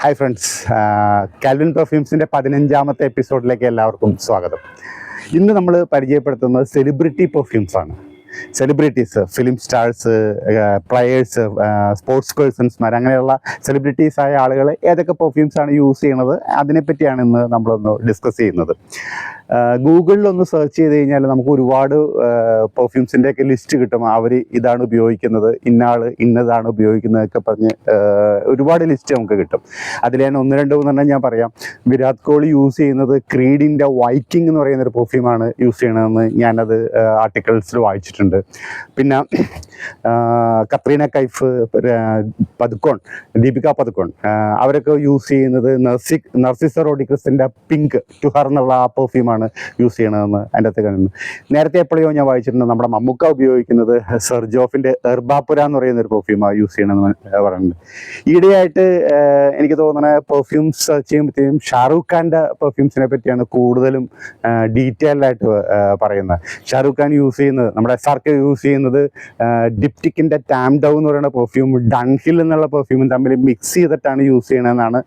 Hi friends, Calvin പെർഫ്യൂംസിൻ്റെ 15ാമത്തെ എപ്പിസോഡിലേക്ക് എല്ലാവർക്കും സ്വാഗതം. ഇന്ന് നമ്മൾ പരിചയപ്പെടുത്തുന്നത് സെലിബ്രിറ്റി പെർഫ്യൂംസാണ്. Celebrities, film stars, players, sports പേഴ്സൺസ്മാർ, അങ്ങനെയുള്ള സെലിബ്രിറ്റീസായ ആളുകൾ ഏതൊക്കെ പെർഫ്യൂംസാണ് യൂസ് ചെയ്യുന്നത് അതിനെപ്പറ്റിയാണ് ഇന്ന് നമ്മളൊന്ന് ഡിസ്കസ് ചെയ്യുന്നത്. ഗൂഗിളിലൊന്ന് സെർച്ച് ചെയ്ത് കഴിഞ്ഞാൽ നമുക്ക് ഒരുപാട് പെർഫ്യൂംസിൻ്റെയൊക്കെ ലിസ്റ്റ് കിട്ടും. അവർ ഇതാണ് ഉപയോഗിക്കുന്നത്, ഇന്നാൾ ഇന്നതാണ് ഉപയോഗിക്കുന്നതൊക്കെ പറഞ്ഞ് ഒരുപാട് ലിസ്റ്റ് നമുക്ക് കിട്ടും. അതിൽ ഞാൻ ഒന്ന് രണ്ട് മൂന്നെണ്ണം ഞാൻ പറയാം. വിരാട് കോഹ്ലി യൂസ് ചെയ്യുന്നത് ക്രീഡിൻ്റെ വൈക്കിംഗ് എന്ന് പറയുന്നൊരു പെർഫ്യൂമാണ് യൂസ് ചെയ്യണതെന്ന് ഞാനത് ആർട്ടിക്കിൾസിൽ വായിച്ചിട്ടുണ്ട്. പിന്നെ കത്രീന കൈഫ്, ദീപിക പദുക്കോൺ, അവരൊക്കെ യൂസ് ചെയ്യുന്നത് നർസിസ റോഡിഗ്രസിൻ്റെ പിങ്ക് ടു ഹർ എന്നുള്ള ആ പെർഫ്യൂമാണ് യൂസ് ചെയ്യണമെന്ന് അതിൻ്റെ അകത്ത് കാണുന്നു. നേരത്തെ എപ്പോഴോ ഞാൻ വായിച്ചിട്ടുണ്ട് നമ്മുടെ മമ്മൂക്ക ഉപയോഗിക്കുന്നത് സെർജോഫിൻ്റെ എർബാപുര എന്ന് പറയുന്ന ഒരു പെർഫ്യൂമാണ് യൂസ് ചെയ്യണമെന്ന് പറയുന്നത്. ഈയിടെയായിട്ട് എനിക്ക് തോന്നുന്നത് പെർഫ്യൂംസ് സെർച്ച് ചെയ്യുമ്പോഴത്തേക്കും ഷാറൂഖ് ഖാൻ്റെ പെർഫ്യൂംസിനെ പറ്റിയാണ് കൂടുതലും ഡീറ്റെയിൽഡായിട്ട് പറയുന്നത്. ഷാറൂഖ് ഖാൻ യൂസ് ചെയ്യുന്നത്, നമ്മുടെ SRK യൂസ് ചെയ്യുന്നത് ഡിപ്റ്റിക്കിൻ്റെ ടാം ഡൗ എന്ന് പറയുന്ന പെർഫ്യൂം ഡൺഹിൽ എന്നുള്ള പെർഫ്യൂമും തമ്മിൽ മിക്സ് ചെയ്തിട്ടാണ് യൂസ് ചെയ്യണമെന്നാണ്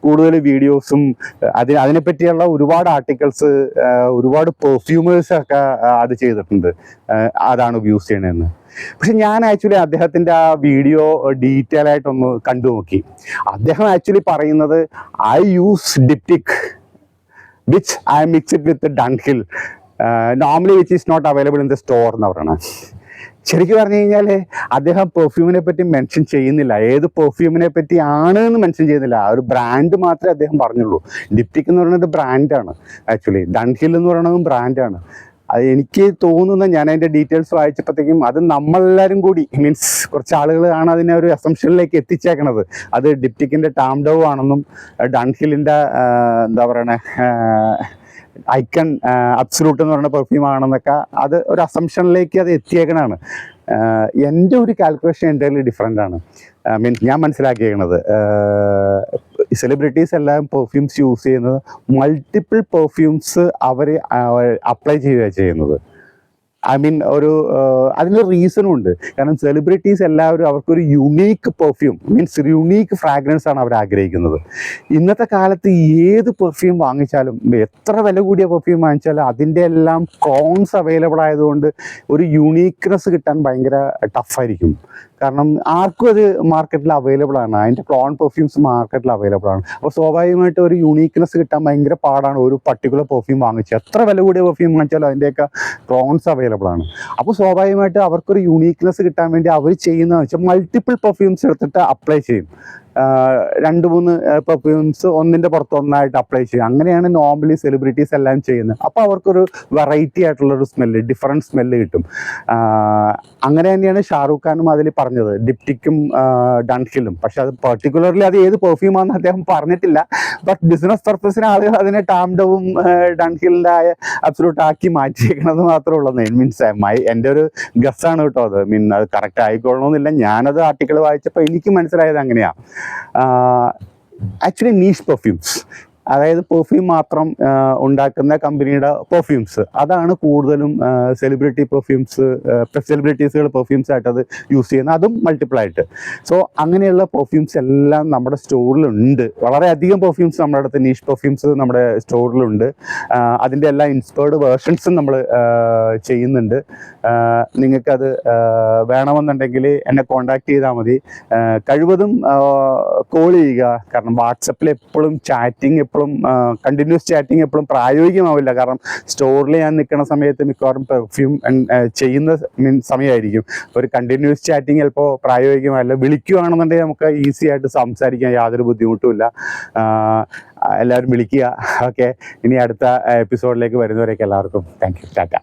കൂടുതൽ വീഡിയോസും അതിനെപ്പറ്റിയുള്ള ഒരുപാട് ആർട്ടിക്കിൾസ്, ഒരുപാട് പെർഫ്യൂമേഴ്സൊക്കെ അത് ചെയ്തിട്ടുണ്ട്, അതാണ് യൂസ് ചെയ്യണതെന്ന്. പക്ഷെ ഞാൻ ആക്ച്വലി അദ്ദേഹത്തിൻ്റെ ആ വീഡിയോ ഡീറ്റെയിൽ ആയിട്ടൊന്ന് കണ്ടു നോക്കി. അദ്ദേഹം ആക്ച്വലി പറയുന്നത് I use Diptyque which I mix it with Dunhill normally which is not available in the store എന്ന് പറയണത്. ശരിക്കും പറഞ്ഞു കഴിഞ്ഞാൽ അദ്ദേഹം പെർഫ്യൂമിനെ പറ്റി മെൻഷൻ ചെയ്യുന്നില്ല, ഏത് പെർഫ്യൂമിനെ പറ്റി ആണ് എന്ന് മെൻഷൻ ചെയ്യുന്നില്ല. ആ ഒരു ബ്രാൻഡ് മാത്രമേ അദ്ദേഹം പറഞ്ഞുള്ളൂ. ഡിപ്റ്റിക് എന്ന് പറയുന്നത് ബ്രാൻഡാണ്, ആക്ച്വലി ഡൺഹിൽ എന്ന് പറയുന്നതും ബ്രാൻഡാണ്. അത് എനിക്ക് തോന്നുന്ന, ഞാൻ അതിൻ്റെ ഡീറ്റെയിൽസ് വായിച്ചപ്പോഴത്തേക്കും അത് നമ്മളെല്ലാവരും കൂടി മീൻസ് കുറച്ച് ആളുകളാണ് അതിനെ ഒരു അസംഷനിലേക്ക് എത്തിച്ചേക്കണത്. അത് ഡിപ്റ്റിക്കിൻ്റെ ടാം ഡൗ ആണെന്നും ഡൺഹിലിൻ്റെ എന്താ പറയണേ ഐക്കൺ അബ്സലൂട്ട് എന്ന് പറയുന്ന പെർഫ്യൂം ആണെന്നൊക്കെ അത് ഒരു അസംഷനിലേക്ക് അത് എത്തിയേക്കണാണ്. എൻ്റെ ഒരു കാൽക്കുലേഷൻ എൻ്റയർലി ഡിഫറെൻ്റ് ആണ്. മീൻസ് ഞാൻ മനസ്സിലാക്കിയേക്കണത് സെലിബ്രിറ്റീസ് എല്ലാം പെർഫ്യൂംസ് യൂസ് ചെയ്യുന്നത് മൾട്ടിപ്പിൾ പെർഫ്യൂംസ് അവർ അപ്ലൈ ചെയ്യുകയാണ് ചെയ്യുന്നത്. ഐ മീൻ അതിനൊരു റീസണും ഉണ്ട്. കാരണം സെലിബ്രിറ്റീസ് എല്ലാവരും അവർക്കൊരു unique perfume means unique fragrance ആണ് അവർ ആഗ്രഹിക്കുന്നത്. ഇന്നത്തെ കാലത്ത് ഏത് പെർഫ്യൂം വാങ്ങിച്ചാലും, എത്ര വില കൂടിയ പെർഫ്യൂം വാങ്ങിച്ചാലും അതിൻ്റെ എല്ലാം ക്ലോൺസ് അവൈലബിൾ ആയതുകൊണ്ട് ഒരു യുണീക്ക്നെസ് കിട്ടാൻ ഭയങ്കര ടഫായിരിക്കും. കാരണം ആർക്കും അത് മാർക്കറ്റിൽ അവൈലബിൾ ആണ്, അതിൻ്റെ ക്ലോൺ പെർഫ്യൂംസ് മാർക്കറ്റിൽ അവൈലബിൾ ആണ്. അപ്പോൾ സ്വാഭാവികമായിട്ട് ഒരു യുണീക്ക്നെസ് കിട്ടാൻ ഭയങ്കര പാടാണ്. ഒരു പർട്ടിക്കുലർ പെർഫ്യൂം വാങ്ങിച്ചാൽ എത്ര വില കൂടിയ പെർഫ്യൂം വാങ്ങിച്ചാലും അതിൻ്റെയൊക്കെ ക്ലോൺസ് അവൈലബിൾ ആണ്. അപ്പോൾ സ്വാഭാവികമായിട്ട് അവർക്കൊരു യുണീക്ക്നെസ് കിട്ടാൻ വേണ്ടി അവർ ചെയ്യുന്നതെന്ന് വെച്ചാൽ മൾട്ടിപ്പിൾ പെർഫ്യൂംസ് എടുത്തിട്ട് അപ്ലൈ ചെയ്യും. 2-3 പെർഫ്യൂംസ് ഒന്നിൻ്റെ പുറത്ത് ഒന്നായിട്ട് അപ്ലൈ ചെയ്യും. അങ്ങനെയാണ് നോർമലി സെലിബ്രിറ്റീസ് എല്ലാം ചെയ്യുന്നത്. അപ്പോൾ അവർക്കൊരു വെറൈറ്റി ആയിട്ടുള്ളൊരു സ്മെല്ല്, ഡിഫറൻറ്റ് സ്മെല്ല് കിട്ടും. അങ്ങനെ തന്നെയാണ് ഷാറൂഖ് ഖാനും അതിൽ പറഞ്ഞത്, ഡിപ്റ്റിക്കും ഡൺഹിലും. പക്ഷെ അത് പെർട്ടിക്കുലർലി അത് ഏത് പെർഫ്യൂമാണെന്ന് അദ്ദേഹം പറഞ്ഞിട്ടില്ല. ബട്ട് ബിസിനസ് പർപ്പസിന് ആളുകൾ അതിനെ ടാം ഡൗവും ഡൺഹിലിൻ്റെ അബ്സലൂട്ട് ആക്കി മാറ്റിയേക്കണത് മാത്രമേ ഉള്ളൂ. മീൻസ് എൻ്റെ ഒരു ഗസ്സാണ് കേട്ടോ അത്. അത് കറക്റ്റ് ആയിക്കൊള്ളണമെന്നില്ല. ഞാനത് ആർട്ടിക്കിൾ വായിച്ചപ്പോൾ എനിക്ക് മനസ്സിലായത് അങ്ങനെയാണ്. ആക്ച്വലി നീഷ് പെർഫ്യൂംസ്, അതായത് പെർഫ്യൂം മാത്രം ഉണ്ടാക്കുന്ന കമ്പനിയുടെ പെർഫ്യൂംസ്, അതാണ് കൂടുതലും സെലിബ്രിറ്റി പെർഫ്യൂംസ്, സെലിബ്രിറ്റീസുകൾ പെർഫ്യൂംസ് ആയിട്ട് അത് യൂസ് ചെയ്യുന്നത്, അതും മൾട്ടിപ്പിളായിട്ട്. സോ അങ്ങനെയുള്ള പെർഫ്യൂംസ് എല്ലാം നമ്മുടെ സ്റ്റോറിലുണ്ട്. വളരെയധികം പെർഫ്യൂംസ് നമ്മുടെ അടുത്ത്, നീഷ് പെർഫ്യൂംസ് നമ്മുടെ സ്റ്റോറിലുണ്ട്. അതിൻ്റെ എല്ലാ ഇൻസ്പയർഡ് വേർഷൻസും നമ്മൾ ചെയ്യുന്നുണ്ട്. നിങ്ങൾക്കത് വേണമെന്നുണ്ടെങ്കിൽ എന്നെ കോൺടാക്ട് ചെയ്താൽ മതി. കഴിവതും കോൾ ചെയ്യുക. കാരണം വാട്സപ്പിൽ എപ്പോഴും ചാറ്റിങ്, കണ്ടിന്യൂസ് ചാറ്റിങ് എപ്പോഴും പ്രായോഗികമാവില്ല. കാരണം സ്റ്റോറിൽ ഞാൻ നിൽക്കുന്ന സമയത്ത് മിക്കവാറും പെർഫ്യൂം ചെയ്യുന്ന സമയമായിരിക്കും. ഒരു കണ്ടിന്യൂസ് ചാറ്റിങ് ചിലപ്പോൾ പ്രായോഗികമല്ല. വിളിക്കുകയാണെന്നുണ്ടെങ്കിൽ നമുക്ക് ഈസി ആയിട്ട് സംസാരിക്കാൻ യാതൊരു ബുദ്ധിമുട്ടുമില്ല. എല്ലാവരും വിളിക്കുക. ഓക്കെ, ഇനി അടുത്ത എപ്പിസോഡിലേക്ക് വരുന്നവരേക്ക് എല്ലാവർക്കും താങ്ക് യു, ടാറ്റ.